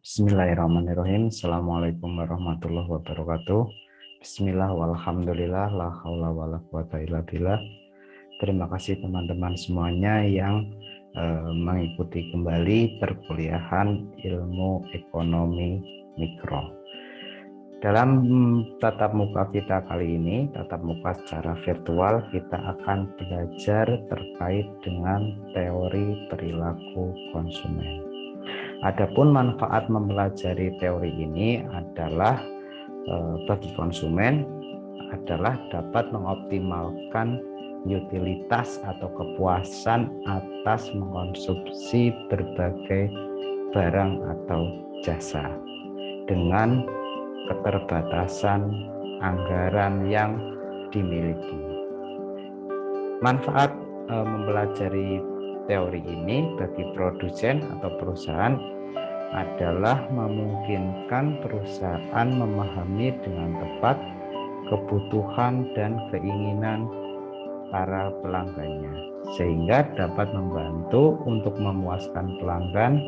Bismillahirrahmanirrahim. Assalamualaikum warahmatullahi wabarakatuh. Bismillah walhamdulillah la haula wala quwata illa billah. Terima kasih teman-teman semuanya yang mengikuti kembali perkuliahan ilmu ekonomi mikro. Dalam tatap muka kita kali ini, tatap muka secara virtual, kita akan belajar terkait dengan teori perilaku konsumen. Adapun manfaat mempelajari teori ini adalah bagi konsumen adalah dapat mengoptimalkan utilitas atau kepuasan atas mengkonsumsi berbagai barang atau jasa dengan keterbatasan anggaran yang dimiliki. Manfaat mempelajari teori ini bagi produsen atau perusahaan adalah memungkinkan perusahaan memahami dengan tepat kebutuhan dan keinginan para pelanggannya, sehingga dapat membantu untuk memuaskan pelanggan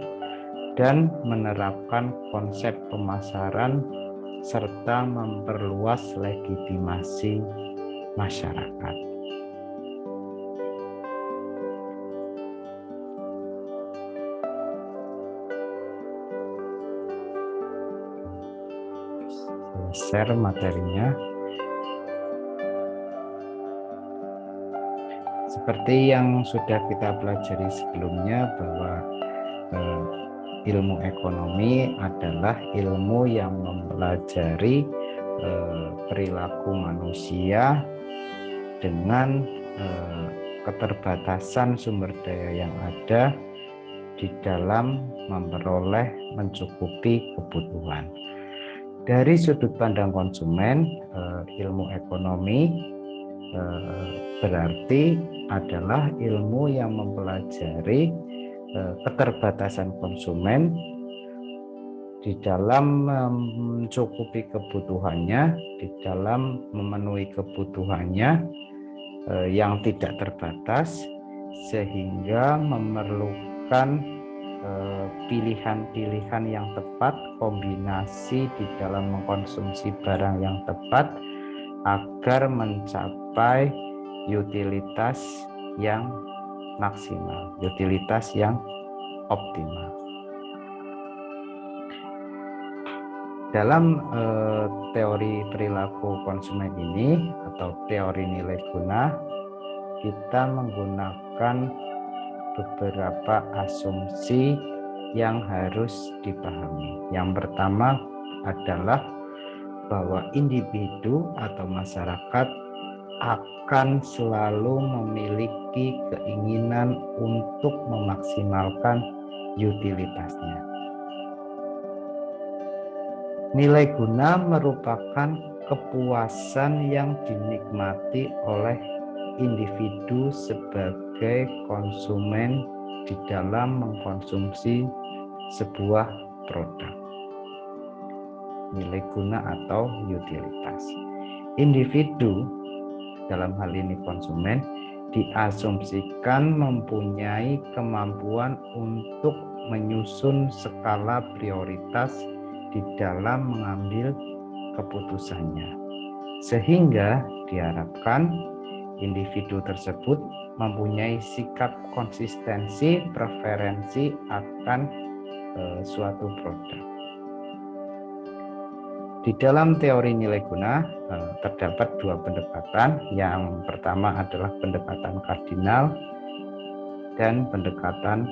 dan menerapkan konsep pemasaran serta memperluas legitimasi masyarakat. Share materinya. Seperti yang sudah kita pelajari sebelumnya bahwa ilmu ekonomi adalah ilmu yang mempelajari perilaku manusia dengan keterbatasan sumber daya yang ada di dalam memperoleh mencukupi kebutuhan. Dari sudut pandang konsumen, ilmu ekonomi berarti adalah ilmu yang mempelajari keterbatasan konsumen di dalam mencukupi kebutuhannya, di dalam memenuhi kebutuhannya yang tidak terbatas, sehingga memerlukan pilihan-pilihan yang tepat, kombinasi di dalam mengkonsumsi barang yang tepat agar mencapai utilitas yang maksimal, utilitas yang optimal. Dalam teori perilaku konsumen ini atau teori nilai guna, kita menggunakan beberapa asumsi yang harus dipahami. Yang pertama adalah bahwa individu atau masyarakat akan selalu memiliki keinginan untuk memaksimalkan utilitasnya. Nilai guna merupakan kepuasan yang dinikmati oleh individu sebagai konsumen di dalam mengkonsumsi sebuah produk. Nilai guna atau utilitas. Individu, dalam hal ini konsumen, diasumsikan mempunyai kemampuan untuk menyusun skala prioritas di dalam mengambil keputusannya, sehingga diharapkan individu tersebut mempunyai sikap konsistensi preferensi akan suatu produk. Di dalam teori nilai guna terdapat dua pendekatan. Yang pertama adalah pendekatan kardinal dan pendekatan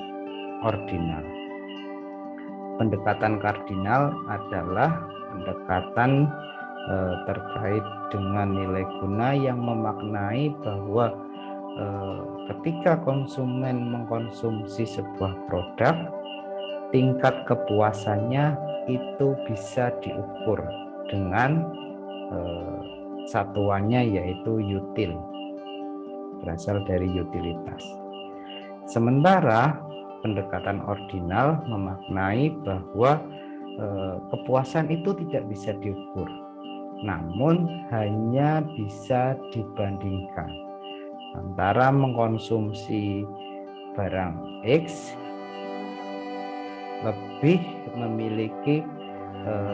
ordinal. Pendekatan kardinal adalah pendekatan terkait dengan nilai guna yang memaknai bahwa ketika konsumen mengkonsumsi sebuah produk, tingkat kepuasannya itu bisa diukur dengan satuannya yaitu util, berasal dari utilitas. Sementara pendekatan ordinal memaknai bahwa kepuasan itu tidak bisa diukur, namun hanya bisa dibandingkan antara mengkonsumsi barang X lebih memiliki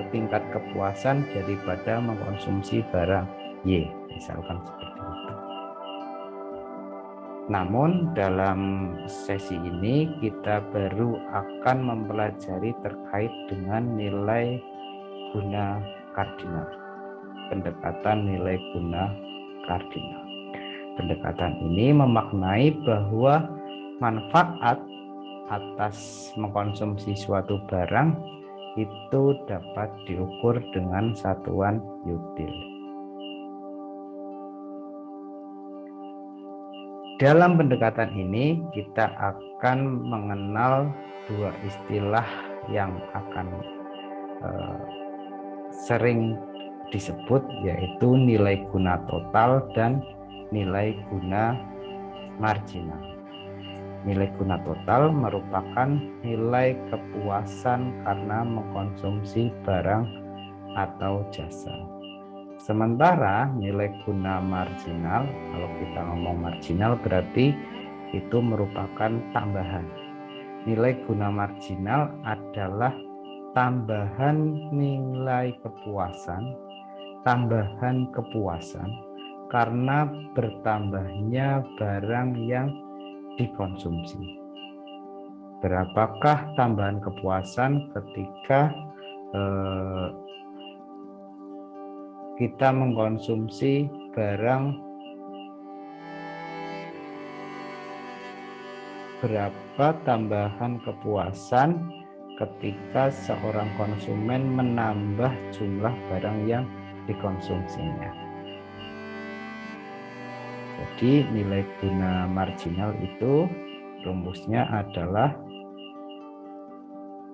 tingkat kepuasan daripada mengkonsumsi barang Y, misalkan seperti itu. Namun dalam sesi ini kita baru akan mempelajari terkait dengan nilai guna kardinal, pendekatan nilai guna kardinal. Pendekatan ini memaknai bahwa manfaat atas mengkonsumsi suatu barang itu dapat diukur dengan satuan util. Dalam pendekatan ini kita akan mengenal dua istilah yang akan sering disebut, yaitu nilai guna total dan nilai guna marginal. Nilai guna total merupakan nilai kepuasan karena mengkonsumsi barang atau jasa. Sementara nilai guna marginal, kalau kita ngomong marginal berarti itu merupakan tambahan. Nilai guna marginal adalah tambahan nilai kepuasan, tambahan kepuasan karena bertambahnya barang yang dikonsumsi. Berapakah tambahan kepuasan ketika kita mengkonsumsi barang, berapa tambahan kepuasan ketika seorang konsumen menambah jumlah barang yang dikonsumsinya. Jadi nilai guna marginal itu rumusnya adalah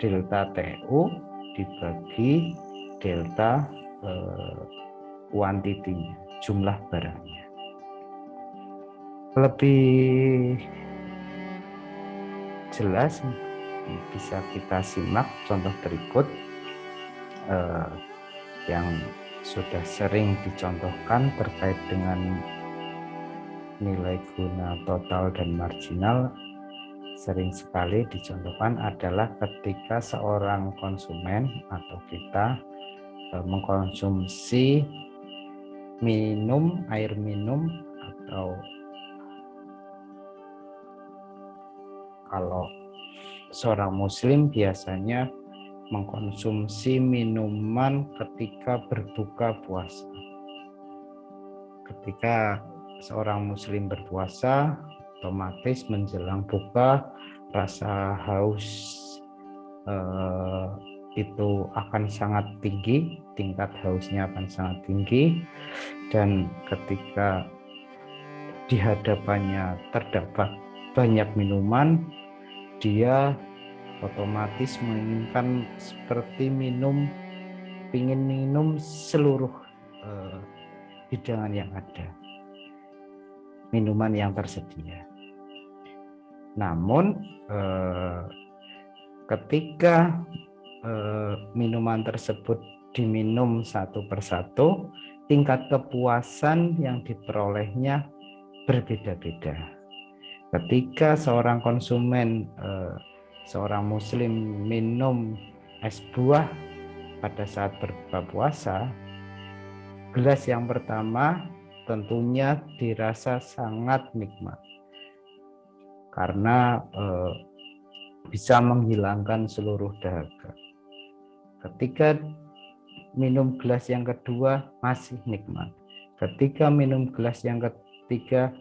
delta TU dibagi delta kuantitinya, jumlah barangnya. Lebih jelas bisa kita simak contoh berikut yang sudah sering dicontohkan terkait dengan nilai guna total dan marginal. Sering sekali dicontohkan adalah ketika seorang konsumen atau kita mengkonsumsi air minum, atau kalau seorang muslim biasanya mengkonsumsi minuman ketika berbuka puasa. Ketika seorang muslim berpuasa, otomatis menjelang buka rasa haus itu akan sangat tinggi, tingkat hausnya akan sangat tinggi, dan ketika di hadapannya terdapat banyak minuman, dia otomatis menginginkan seperti ingin minum seluruh hidangan yang ada, minuman yang tersedia. Namun ketika minuman tersebut diminum satu persatu, tingkat kepuasan yang diperolehnya berbeda-beda. Ketika seorang konsumen, seorang muslim minum es buah pada saat berbuka puasa, gelas yang pertama tentunya dirasa sangat nikmat karena bisa menghilangkan seluruh dahaga. Ketika minum gelas yang kedua masih nikmat. Ketika minum gelas yang ketiga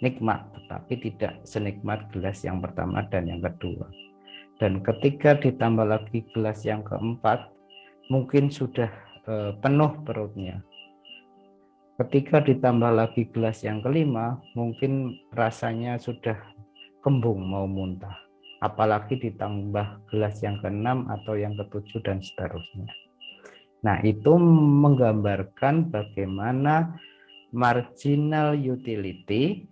nikmat, tetapi tidak senikmat gelas yang pertama dan yang kedua. Dan ketika ditambah lagi gelas yang keempat, mungkin sudah penuh perutnya. Ketika ditambah lagi gelas yang kelima, mungkin rasanya sudah kembung mau muntah. Apalagi ditambah gelas yang keenam atau yang ketujuh dan seterusnya. Nah, itu menggambarkan bagaimana marginal utility,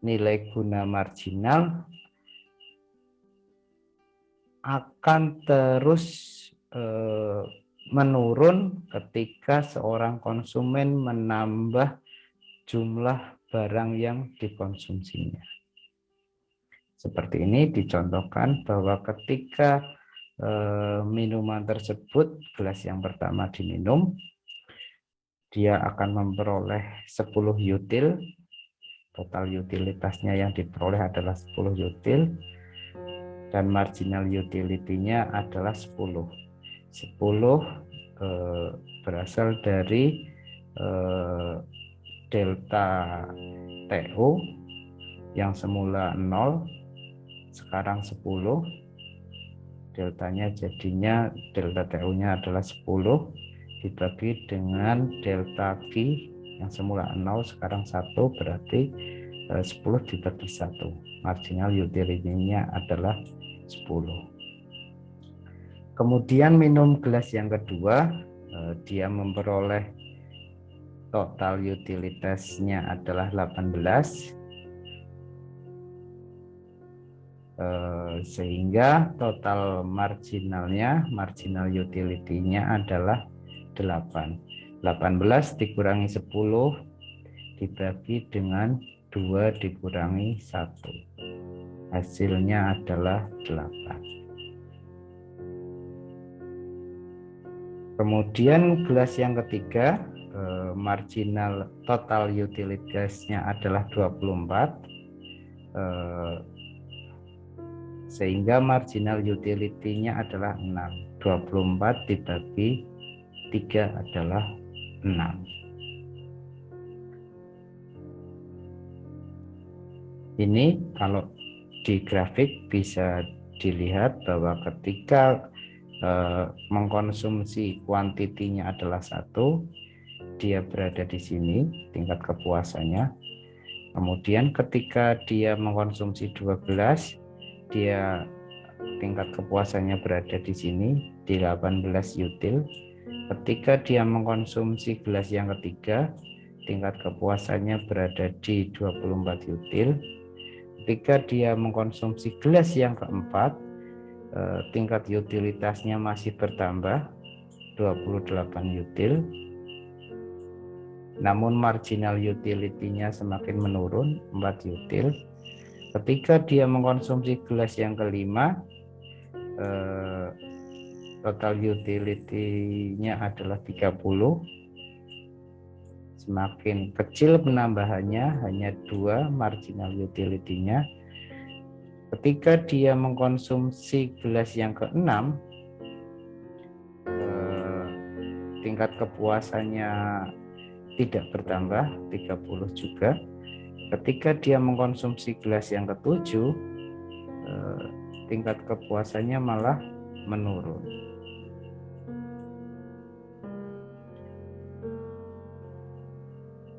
nilai guna marginal akan terus menurun ketika seorang konsumen menambah jumlah barang yang dikonsumsinya. Seperti ini dicontohkan bahwa ketika minuman tersebut, gelas yang pertama diminum, dia akan memperoleh 10 util. Total utilitasnya yang diperoleh adalah 10 util, dan marginal utility-nya adalah 10. 10 berasal dari delta TO yang semula 0, sekarang 10. Deltanya jadinya, delta TO-nya adalah 10 dibagi dengan delta Q yang semula 0, sekarang 1, berarti 10 dibagi 1. Marginal utility-nya adalah 10. Kemudian minum gelas yang kedua, dia memperoleh total utilitasnya adalah 18, sehingga total marginal utility-nya adalah 8. 18 dikurangi 10 dibagi dengan 2 dikurangi 1. Hasilnya adalah 8. Kemudian gelas yang ketiga, marginal total utilitasnya adalah 24, sehingga marginal utility-nya adalah 6. 24 dibagi 3 adalah 6. Ini kalau di grafik bisa dilihat bahwa ketika mengkonsumsi kuantitinya adalah 1, dia berada di sini tingkat kepuasannya. Kemudian ketika dia mengkonsumsi 12, dia tingkat kepuasannya berada di sini di 18 util. Ketika dia mengkonsumsi gelas yang ketiga, tingkat kepuasannya berada di 24 util. Ketika dia mengkonsumsi gelas yang keempat, tingkat utilitasnya masih bertambah 28 util, namun marginal utility-nya semakin menurun 4 util. Ketika dia mengkonsumsi gelas yang kelima, total utility-nya adalah 30, semakin kecil penambahannya, hanya 2 marginal utility-nya. Ketika dia mengkonsumsi gelas yang keenam, tingkat kepuasannya tidak bertambah, 30 juga. Ketika dia mengkonsumsi gelas yang ketujuh, tingkat kepuasannya malah menurun.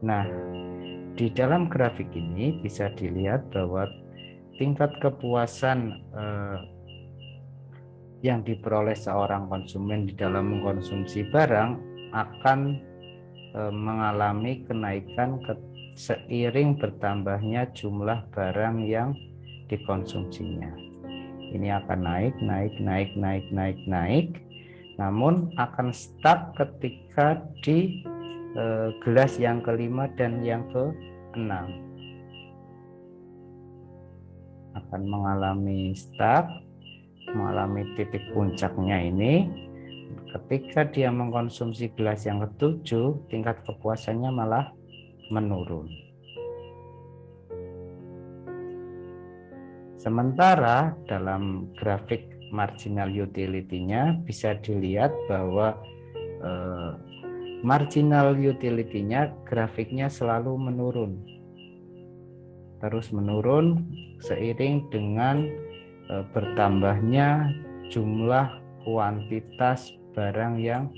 Nah, di dalam grafik ini bisa dilihat bahwa tingkat kepuasan yang diperoleh seorang konsumen di dalam mengkonsumsi barang akan mengalami kenaikan seiring bertambahnya jumlah barang yang dikonsumsinya. Ini akan naik, namun akan stuck ketika di gelas yang kelima dan yang keenam. Akan mengalami stuck, mengalami titik puncaknya ini ketika dia mengkonsumsi gelas yang ketujuh, tingkat kepuasannya malah menurun. Sementara dalam grafik marginal utility-nya bisa dilihat bahwa marginal utility-nya grafiknya selalu menurun, terus menurun seiring dengan bertambahnya jumlah kuantitas barang yang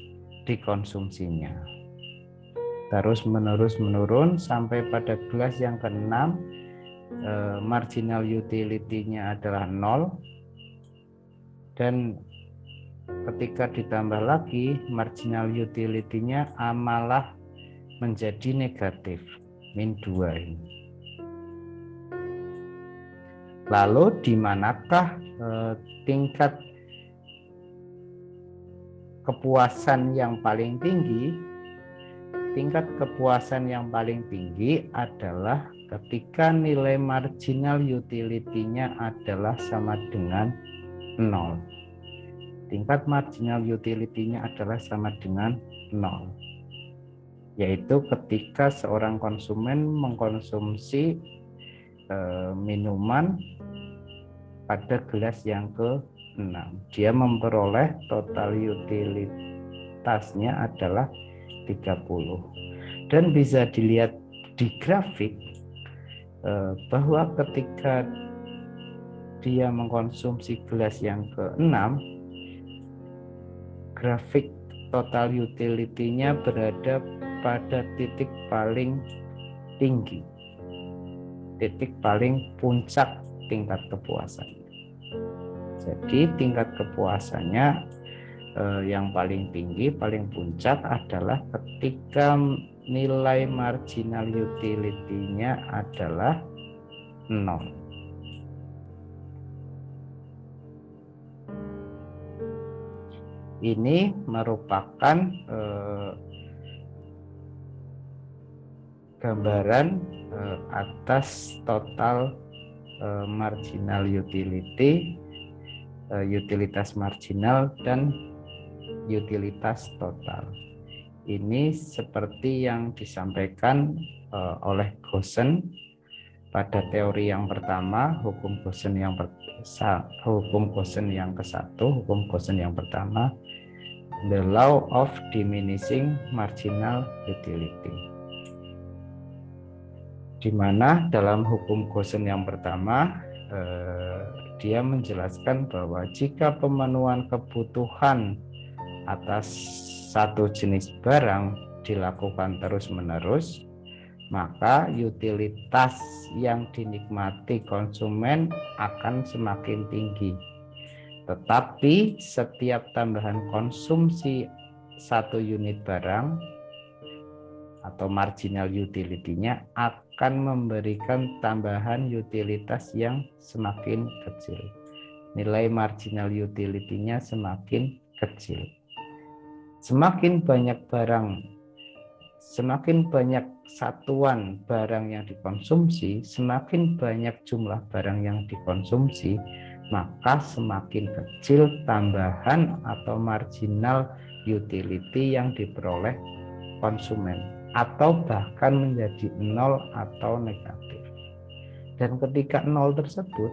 dikonsumsinya. Terus menurun sampai pada gelas yang keenam, marginal utility-nya adalah 0, dan ketika ditambah lagi marginal utility-nya malah menjadi negatif, -2 ini. Lalu di manakah tingkat kepuasan yang paling tinggi? tingkat kepuasan yang paling tinggi adalah ketika nilai marginal utility-nya adalah sama dengan 0. Tingkat marginal utility-nya adalah sama dengan 0. Yaitu ketika seorang konsumen mengkonsumsi minuman pada gelas yang ke-6. Dia memperoleh total utilitasnya adalah 30. Dan bisa dilihat di grafik bahwa ketika dia mengkonsumsi gelas yang ke-6, grafik total utility-nya berada pada titik paling tinggi, titik paling puncak tingkat kepuasan. Jadi tingkat kepuasannya yang paling tinggi, paling puncak adalah ketika nilai marginal utility-nya adalah 0. Ini merupakan gambaran atas total marginal utility, utilitas marginal, dan utilitas total. Ini seperti yang disampaikan oleh Goosen pada teori yang pertama, hukum Goosen yang pertama, the law of diminishing marginal utility. Di mana dalam hukum Goosen yang pertama dia menjelaskan bahwa jika pemenuhan kebutuhan atas satu jenis barang dilakukan terus-menerus, maka utilitas yang dinikmati konsumen akan semakin tinggi. Tetapi setiap tambahan konsumsi satu unit barang atau marginal utility-nya akan memberikan tambahan utilitas yang semakin kecil. Nilai marginal utility-nya semakin kecil. Semakin banyak barang, semakin banyak satuan barang yang dikonsumsi, semakin banyak jumlah barang yang dikonsumsi, maka semakin kecil tambahan atau marginal utility yang diperoleh konsumen, atau bahkan menjadi 0 atau negatif. Dan ketika 0 tersebut,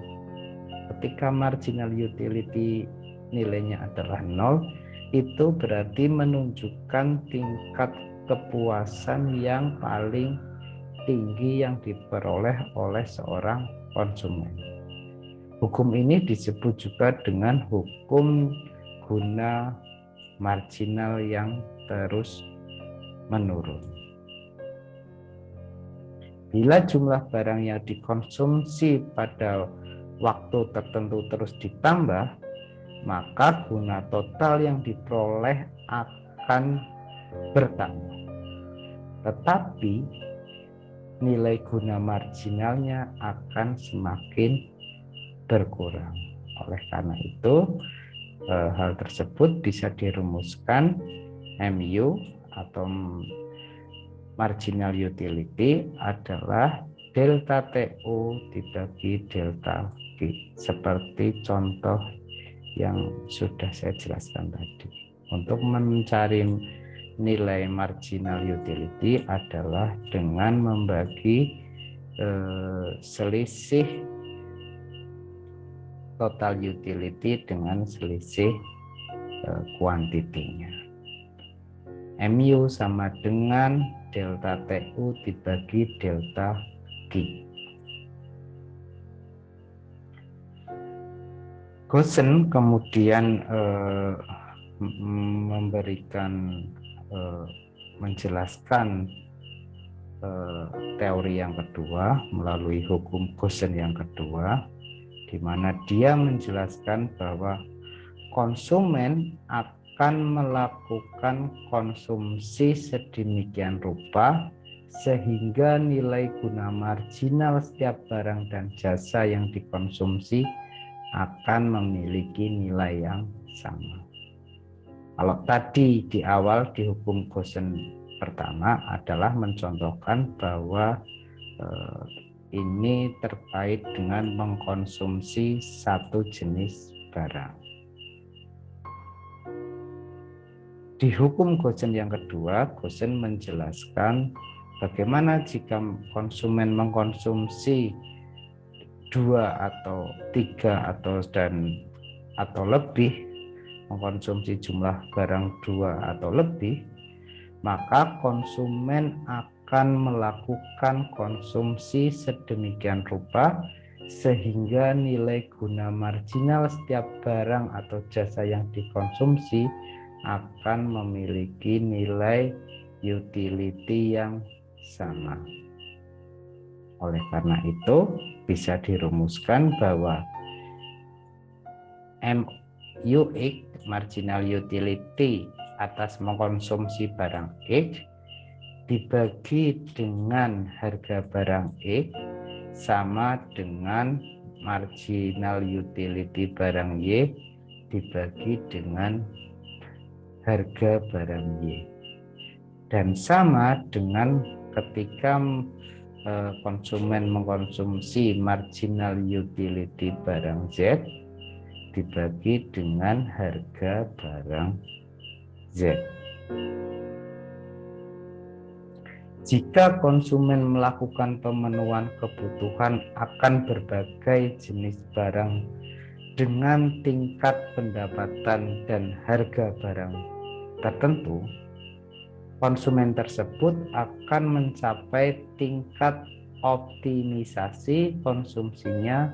ketika marginal utility nilainya adalah 0, itu berarti menunjukkan tingkat kepuasan yang paling tinggi yang diperoleh oleh seorang konsumen. Hukum ini disebut juga dengan hukum guna marginal yang terus menurun. Bila jumlah barang yang dikonsumsi pada waktu tertentu terus ditambah, maka guna total yang diperoleh akan bertambah. Tetapi nilai guna marginalnya akan semakin berkurang. Oleh karena itu, hal tersebut bisa dirumuskan MU atau marginal utility adalah delta TU dibagi delta Q, seperti contoh yang sudah saya jelaskan tadi. Untuk mencari nilai marginal utility adalah dengan membagi selisih total utility dengan selisih kuantitinya. MU sama dengan delta TU dibagi delta Q. Goosen kemudian menjelaskan teori yang kedua melalui hukum Goosen yang kedua, di mana dia menjelaskan bahwa konsumen akan melakukan konsumsi sedemikian rupa sehingga nilai guna marginal setiap barang dan jasa yang dikonsumsi akan memiliki nilai yang sama. Kalau tadi di awal di hukum Goosen pertama adalah mencontohkan bahwa ini terkait dengan mengkonsumsi satu jenis barang. Di hukum Gosen yang kedua, Gosen menjelaskan bagaimana jika konsumen mengkonsumsi 2 atau 3 atau lebih, mengkonsumsi jumlah barang 2 atau lebih, maka konsumen akan melakukan konsumsi sedemikian rupa sehingga nilai guna marginal setiap barang atau jasa yang dikonsumsi akan memiliki nilai utility yang sama. Oleh karena itu, bisa dirumuskan bahwa MUX, marginal utility atas mengkonsumsi barang X, dibagi dengan harga barang X sama dengan marginal utility barang Y dibagi dengan harga barang Y, dan sama dengan ketika konsumen mengkonsumsi marginal utility barang Z dibagi dengan harga barang Z. Jika konsumen melakukan pemenuhan kebutuhan akan berbagai jenis barang dengan tingkat pendapatan dan harga barang tertentu, konsumen tersebut akan mencapai tingkat optimisasi konsumsinya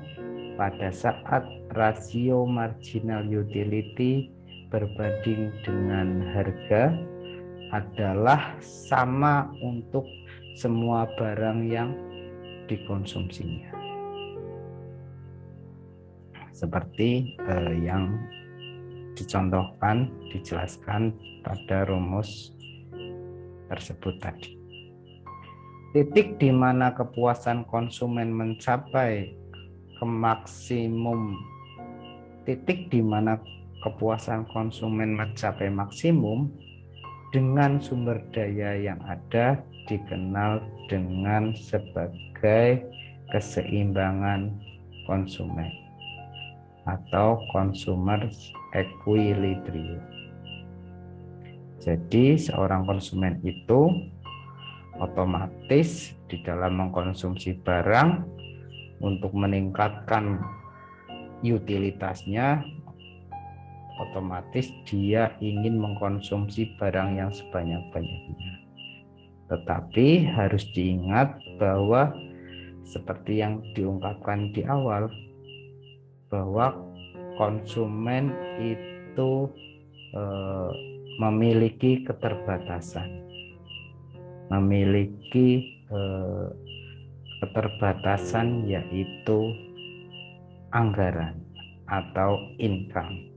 pada saat rasio marginal utility berbanding dengan harga adalah sama untuk semua barang yang dikonsumsinya. Seperti yang dicontohkan, dijelaskan pada rumus tersebut tadi. Titik di mana kepuasan konsumen mencapai maksimum dengan sumber daya yang ada dikenal dengan sebagai keseimbangan konsumen atau consumer equilibrium. Jadi seorang konsumen itu otomatis di dalam mengkonsumsi barang untuk meningkatkan utilitasnya, otomatis dia ingin mengkonsumsi barang yang sebanyak-banyaknya. Tetapi harus diingat bahwa seperti yang diungkapkan di awal, bahwa konsumen itu memiliki keterbatasan, yaitu anggaran atau income.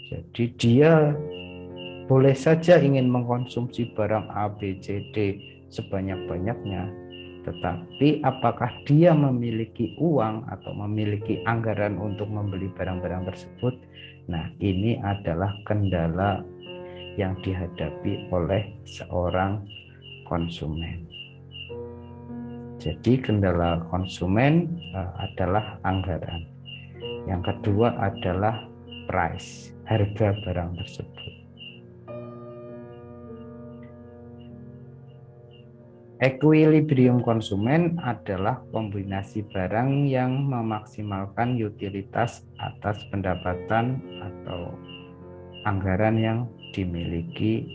Jadi dia boleh saja ingin mengkonsumsi barang A, B, C, D sebanyak-banyaknya, tetapi apakah dia memiliki uang atau memiliki anggaran untuk membeli barang-barang tersebut? Nah, ini adalah kendala yang dihadapi oleh seorang konsumen. Jadi kendala konsumen adalah anggaran. Yang kedua adalah price, harga barang tersebut. Equilibrium konsumen adalah kombinasi barang yang memaksimalkan utilitas atas pendapatan atau anggaran yang dimiliki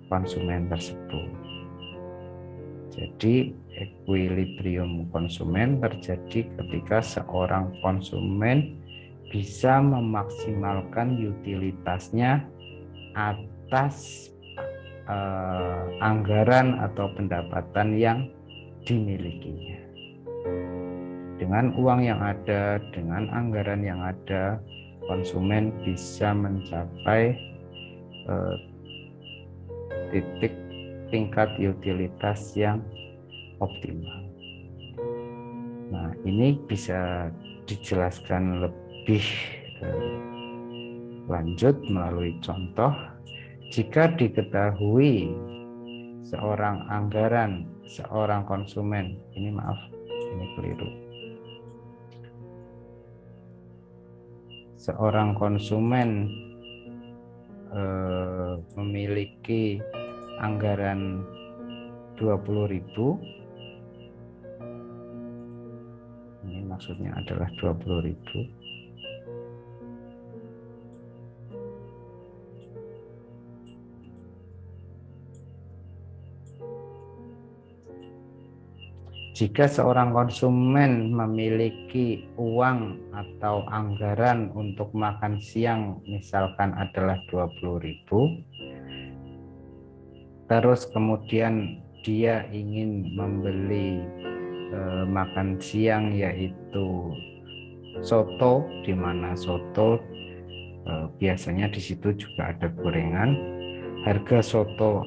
konsumen tersebut. Jadi equilibrium konsumen terjadi ketika seorang konsumen bisa memaksimalkan utilitasnya atas anggaran atau pendapatan yang dimilikinya. Dengan uang yang ada, dengan anggaran yang ada, konsumen bisa mencapai tingkat utilitas yang optimal. Nah, ini bisa dijelaskan lebih lanjut melalui contoh. Jika diketahui seorang konsumen, ini maaf, ini keliru. Seorang konsumen memiliki anggaran 20.000, ini maksudnya adalah 20.000. Jika seorang konsumen memiliki uang atau anggaran untuk makan siang misalkan adalah 20.000, terus kemudian dia ingin membeli makan siang yaitu soto, di mana soto biasanya di situ juga ada gorengan. Harga soto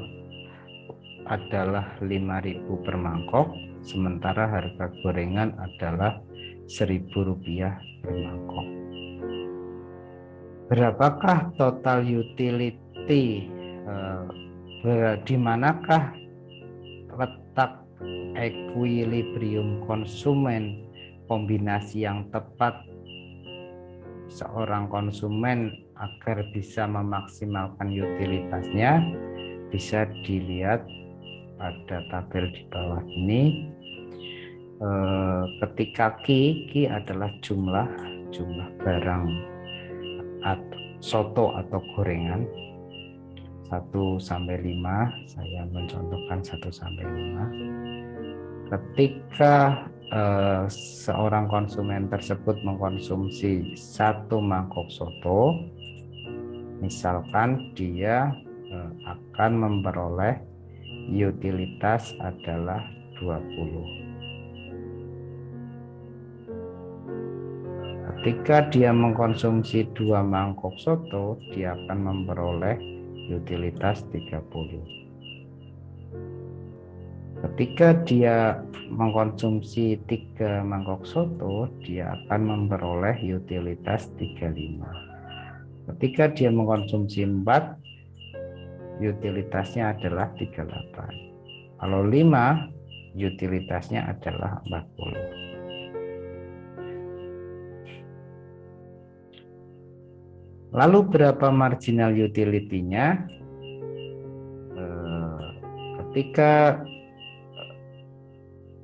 adalah 5.000 per mangkok, sementara harga gorengan adalah Rp1.000 per mangkok. Berapakah total utility? Di manakah letak equilibrium konsumen, kombinasi yang tepat seorang konsumen agar bisa memaksimalkan utilitasnya? Bisa dilihat pada tabel di bawah ini. Ketika Q adalah jumlah barang atau soto atau gorengan 1 sampai 5, saya mencontohkan 1 sampai 5. Ketika seorang konsumen tersebut mengkonsumsi 1 mangkok soto, misalkan dia akan memperoleh utilitas adalah 20. Ketika dia mengkonsumsi 2 mangkok soto, dia akan memperoleh utilitas 30. Ketika dia mengkonsumsi 3 mangkok soto, dia akan memperoleh utilitas 35. Ketika dia mengkonsumsi 4, utilitasnya adalah 38. Kalau 5, utilitasnya adalah 40. Lalu berapa marginal utility-nya? Ketika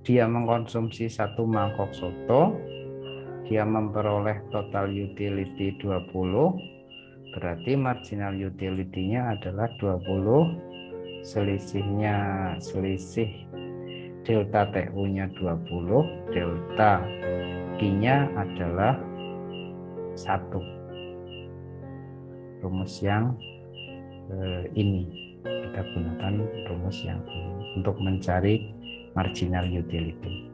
dia mengkonsumsi 1 mangkok soto, dia memperoleh total utility 20, berarti marginal utility-nya adalah 20, selisih delta TU-nya 20, delta Q-nya adalah 1. Rumus yang ini, kita gunakan rumus yang ini untuk mencari marginal utility.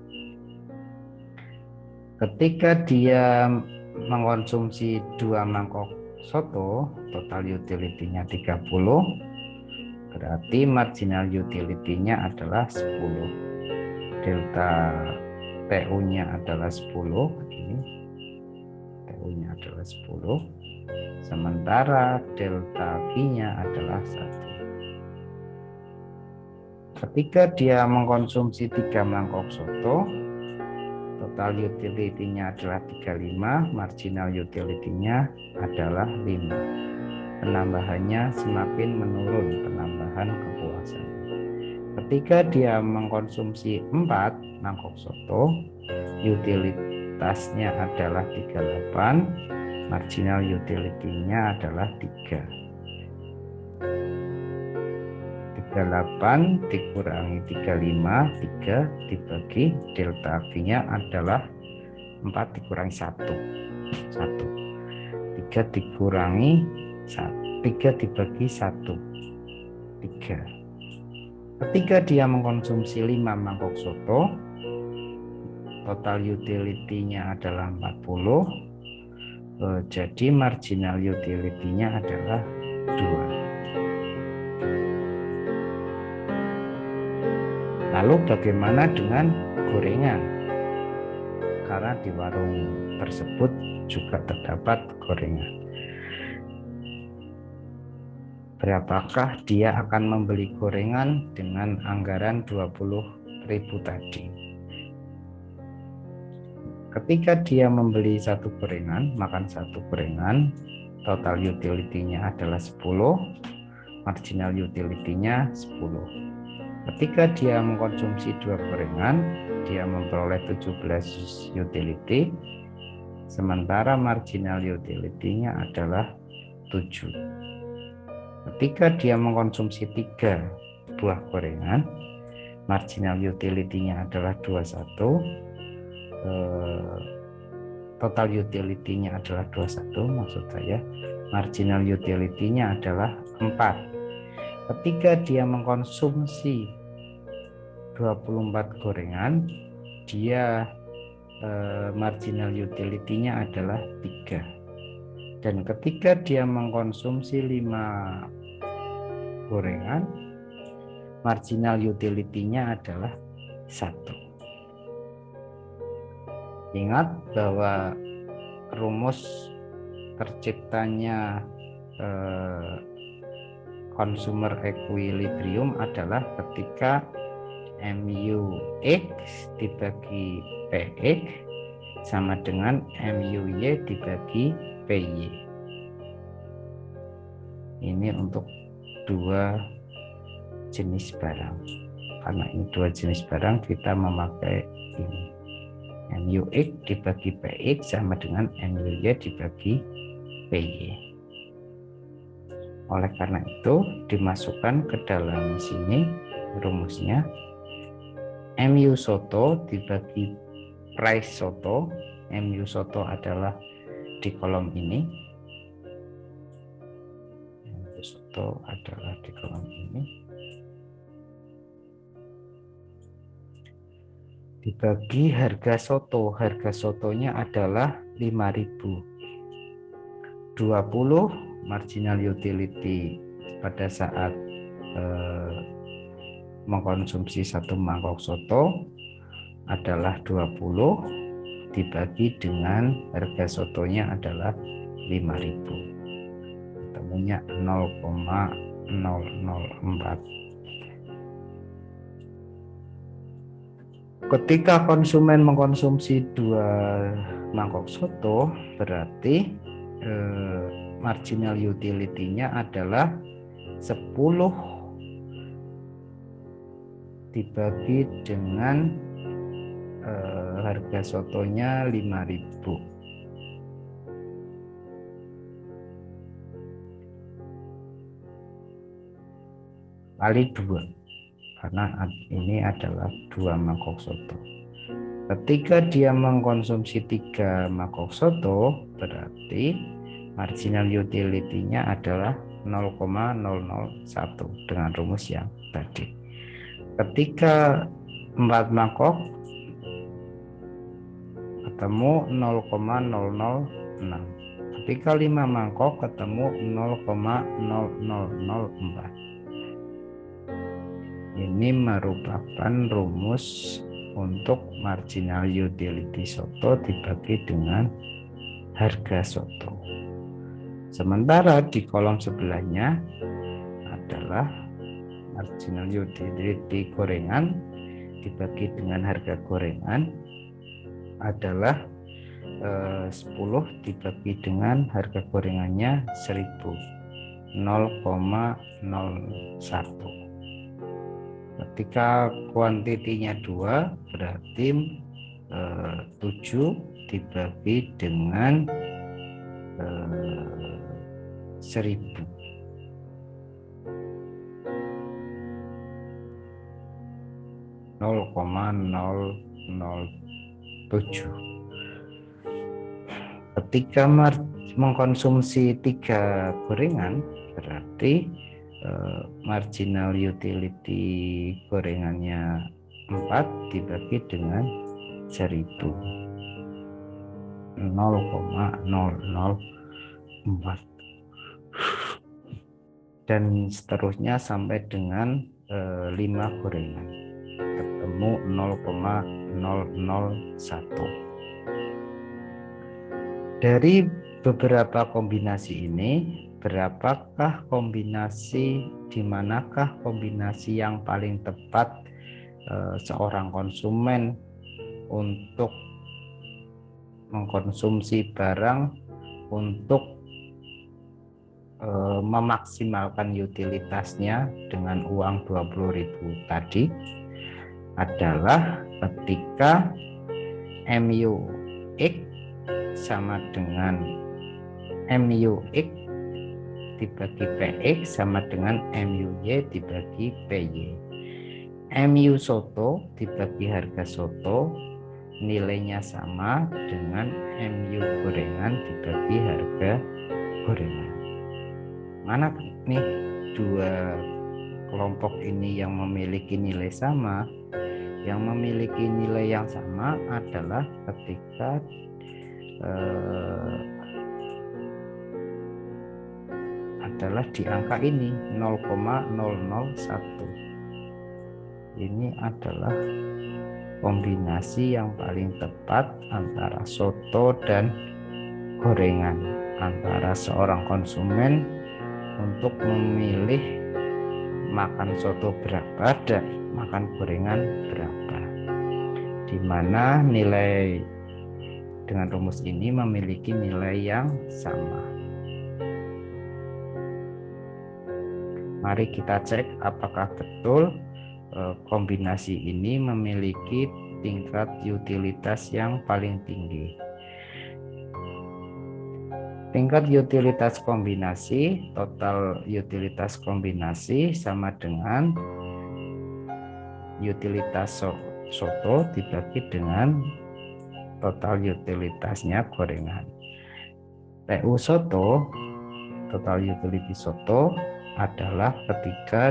Ketika dia mengkonsumsi 2 mangkok soto, total utility-nya 30, berarti marginal utility-nya adalah 10. Delta TU-nya adalah 10, ini TU-nya adalah 10, sementara delta Q-nya adalah 1. Ketika dia mengkonsumsi 3 mangkok soto, total utility-nya adalah 35, marginal utility-nya adalah 5. Penambahannya semakin menurun, penambahan kepuasan. Ketika dia mengkonsumsi 4 mangkok soto, utilitasnya adalah 38, marginal utility-nya adalah 3. 38 dikurangi 35, 3 dibagi delta Q-nya adalah 4 dikurangi 1. 3 dikurangi 1, 3 dibagi 1, 3. Ketika dia mengkonsumsi 5 mangkok soto, total utility-nya adalah 40, jadi marginal utility-nya adalah 2. Lalu bagaimana dengan gorengan? Karena di warung tersebut juga terdapat gorengan. berapakah dia akan membeli gorengan dengan anggaran 20.000 tadi. Ketika dia membeli satu gorengan, makan satu gorengan, total utility-nya adalah 10, marginal utility-nya 10. Ketika dia mengkonsumsi 2 gorengan, dia memperoleh 17 utility, sementara marginal utility-nya adalah 7. Ketika dia mengkonsumsi 3 buah gorengan, marginal utility-nya adalah 21, total utility-nya adalah 21, maksud saya marginal utility-nya adalah 4. Ketika dia mengkonsumsi 24 gorengan, dia marginal utility-nya adalah 3. Dan ketika dia mengkonsumsi 5 gorengan, marginal utility-nya adalah 1. Ingat bahwa rumus terciptanya consumer equilibrium adalah ketika MUX dibagi PX sama dengan MUY dibagi PY. Ini untuk 2 jenis barang. Karena ini 2 jenis barang, kita memakai ini. MUX dibagi PX sama dengan MUY dibagi PY. Oleh karena itu, dimasukkan ke dalam sini rumusnya. MU soto dibagi price soto. MU soto adalah di kolom ini. MU soto adalah di kolom ini. Dibagi harga soto. Harga sotonya adalah 5.000. 20 marginal utility pada saat mengkonsumsi 1 mangkok soto adalah 20 dibagi dengan harga sotonya adalah 5.000. Ketemunya 0,004. Ketika konsumen mengkonsumsi 2 mangkok soto, berarti marginal utility-nya adalah 10 dibagi dengan harga sotonya 5.000. Kali 2, karena ini adalah 2 mangkok soto. Ketika dia mengkonsumsi 3 mangkok soto, berarti marginal utility-nya adalah 0,001 dengan rumus yang tadi. Ketika 4 mangkok ketemu 0,006. Ketika 5 mangkok ketemu 0,0004. Ini merupakan rumus untuk marginal utility soto dibagi dengan harga soto. Sementara di kolom sebelahnya adalah marginal utility gorengan dibagi dengan harga gorengan adalah 10 dibagi dengan harga gorengannya 1.000, 0,01. Ketika kuantitinya 2, berarti 7 dibagi dengan 1.000. 0,007. Ketika mengkonsumsi 3 gorengan, berarti marginal utility gorengannya 4 dibagi dengan 1.000, 0,004, dan seterusnya sampai dengan 5 gorengan ketemu 0,001. Dari beberapa kombinasi ini berapakah kombinasi, di manakah kombinasi yang paling tepat seorang konsumen untuk mengkonsumsi barang untuk memaksimalkan utilitasnya dengan uang 20.000 tadi adalah ketika MUX sama dengan MUX dibagi PX sama dengan MUY dibagi PY. MU soto dibagi harga soto nilainya sama dengan MU gorengan dibagi harga gorengan. Mana nih dua kelompok ini yang memiliki nilai sama? Yang memiliki nilai yang sama adalah ketika adalah di angka ini 0,001. Ini adalah kombinasi yang paling tepat antara soto dan gorengan, antara seorang konsumen untuk memilih makan soto berapa dan makan gorengan berapa, di mana nilai dengan rumus ini memiliki nilai yang sama. Mari kita cek apakah betul kombinasi ini memiliki tingkat utilitas yang paling tinggi. Tingkat utilitas kombinasi, total utilitas kombinasi sama dengan utilitas soto dibagi dengan total utilitasnya gorengan. TU soto, total utility soto adalah ketika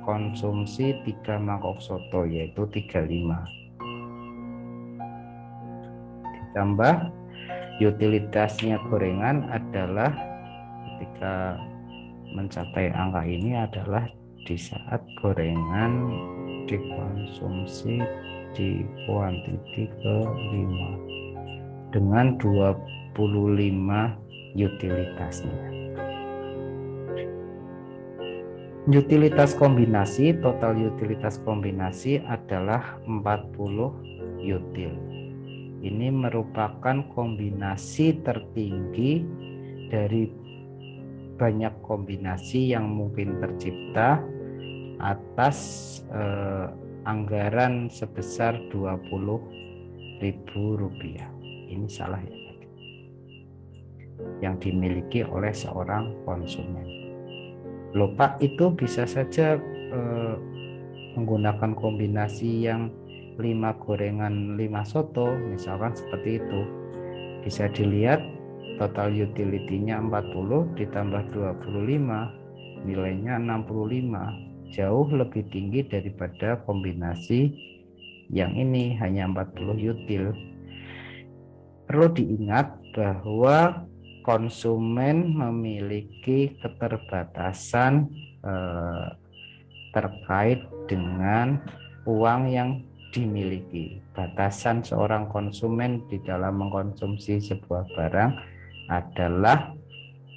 konsumsi 3 mangkok soto, yaitu 35. Ditambah utilitasnya gorengan adalah ketika mencapai angka ini adalah di saat gorengan dikonsumsi di kuantiti ke-5 dengan 25 utilitasnya. Utilitas kombinasi, total utilitas kombinasi adalah 40 util. Ini merupakan kombinasi tertinggi dari banyak kombinasi yang mungkin tercipta atas anggaran sebesar Rp20.000. Ini salah ya, yang dimiliki oleh seorang konsumen. Loh Pak, itu bisa saja menggunakan kombinasi yang 5 gorengan 5 soto, misalkan seperti itu. Bisa dilihat total utility-nya 40 ditambah 25, nilainya 65, jauh lebih tinggi daripada kombinasi yang ini hanya 40 util. Perlu diingat bahwa konsumen memiliki keterbatasan terkait dengan uang yang dimiliki. Batasan seorang konsumen di dalam mengkonsumsi sebuah barang adalah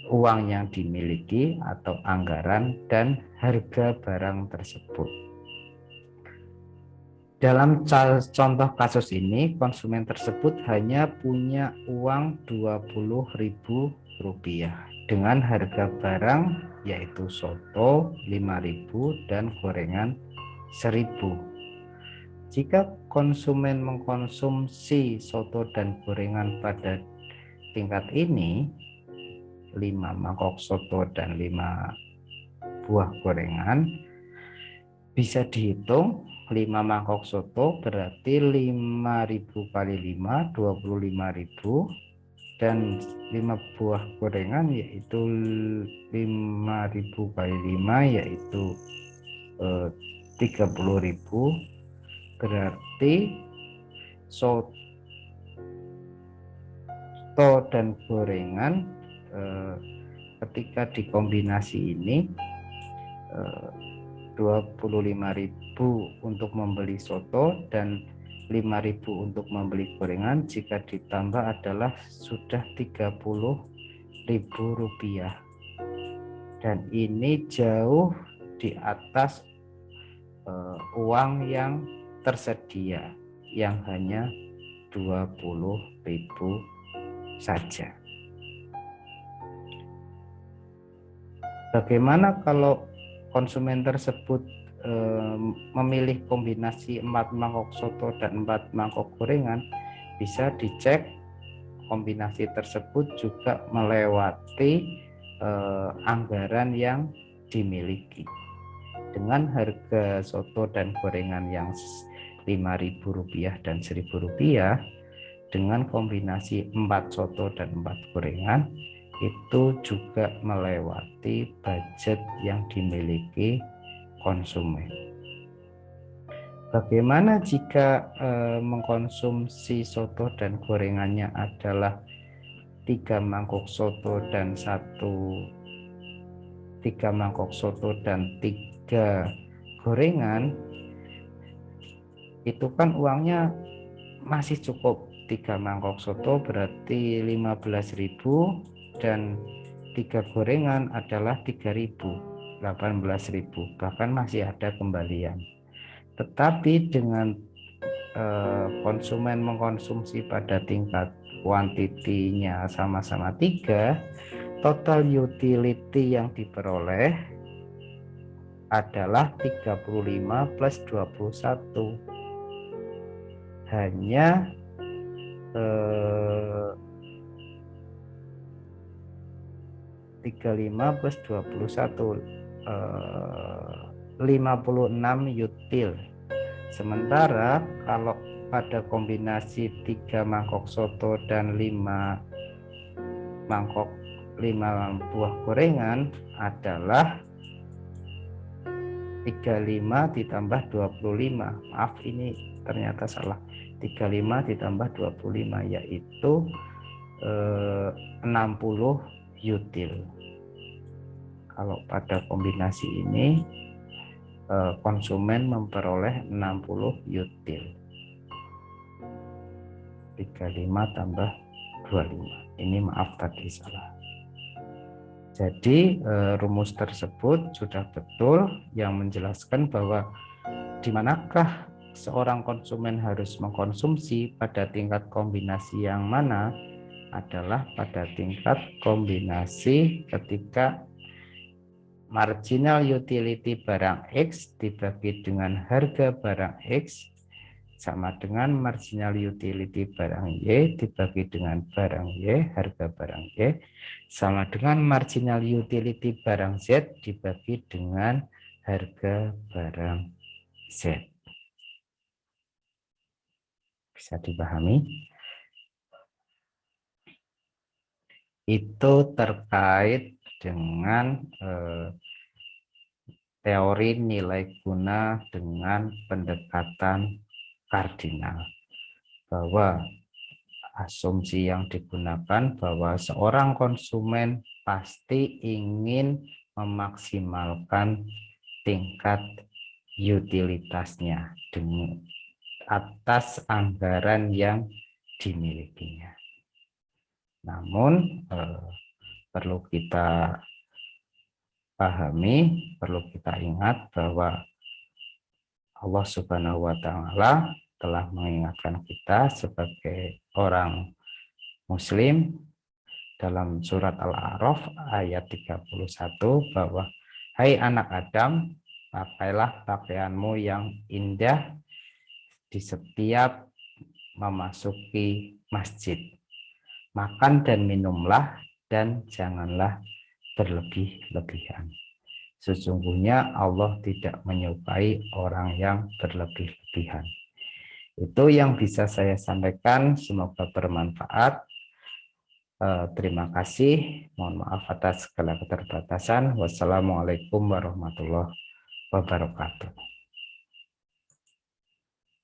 uang yang dimiliki atau anggaran dan harga barang tersebut. Dalam contoh kasus ini, konsumen tersebut hanya punya uang Rp20.000 dengan harga barang yaitu soto 5.000 dan gorengan 1.000. Jika konsumen mengkonsumsi soto dan gorengan pada tingkat ini, 5 mangkok soto dan 5 buah gorengan, bisa dihitung 5 mangkok soto berarti 5.000 kali 5, 25.000, dan 5 buah gorengan yaitu 5.000 kali 5 yaitu 30.000. Berarti soto dan gorengan ketika dikombinasi ini 25.000 untuk membeli soto dan 5.000 untuk membeli gorengan, jika ditambah adalah sudah 30.000 ribu rupiah, dan ini jauh di atas uang yang tersedia yang hanya 20.000 saja. Bagaimana kalau konsumen tersebut memilih kombinasi 4 mangkok soto dan 4 mangkok gorengan? Bisa dicek kombinasi tersebut juga melewati anggaran yang dimiliki. Dengan harga soto dan gorengan yang Rp5.000 dan Rp1.000, dengan kombinasi 4 soto dan 4 gorengan, itu juga melewati budget yang dimiliki konsumen. Bagaimana jika mengkonsumsi soto dan gorengannya adalah 3 mangkok soto dan 3 mangkok soto dan 3 gorengan, itu kan uangnya masih cukup. 3 mangkok soto berarti 15.000 dan 3 gorengan adalah 3.000, 18.000, bahkan masih ada kembalian. Tetapi dengan konsumen mengkonsumsi pada tingkat kuantitinya sama-sama 3, total utility yang diperoleh adalah 35 plus 21, hanya 35 plus 21, 56 util. Sementara kalau pada kombinasi 3 mangkok soto dan 5 buah gorengan adalah 35 ditambah 25. Maaf, ini ternyata salah. 35 ditambah 25 yaitu 60 util. Kalau pada kombinasi ini konsumen memperoleh 60 util. 35 tambah 25. Ini maaf tadi salah. Jadi rumus tersebut sudah betul yang menjelaskan bahwa di manakah seorang konsumen harus mengkonsumsi, pada tingkat kombinasi yang mana, adalah pada tingkat kombinasi ketika marginal utility barang X dibagi dengan harga barang X sama dengan marginal utility barang Y dibagi dengan barang Y, harga barang Y, sama dengan marginal utility barang Z dibagi dengan harga barang Z. Bisa dipahami? Itu terkait dengan teori nilai guna dengan pendekatan kardinal, bahwa asumsi yang digunakan bahwa seorang konsumen pasti ingin memaksimalkan tingkat utilitasnya dengan atas anggaran yang dimilikinya. Namun perlu kita pahami, perlu kita ingat bahwa Allah Subhanahu wa Ta'ala telah mengingatkan kita sebagai orang Muslim dalam surat Al-A'raf ayat 31 bahwa hai anak Adam, pakailah pakaianmu yang indah di setiap memasuki masjid. Makan dan minumlah dan janganlah berlebih-lebihan. Sesungguhnya Allah tidak menyukai orang yang berlebih-lebihan. Itu yang bisa saya sampaikan, semoga bermanfaat. Terima kasih, mohon maaf atas segala keterbatasan. Wassalamualaikum warahmatullahi wabarakatuh.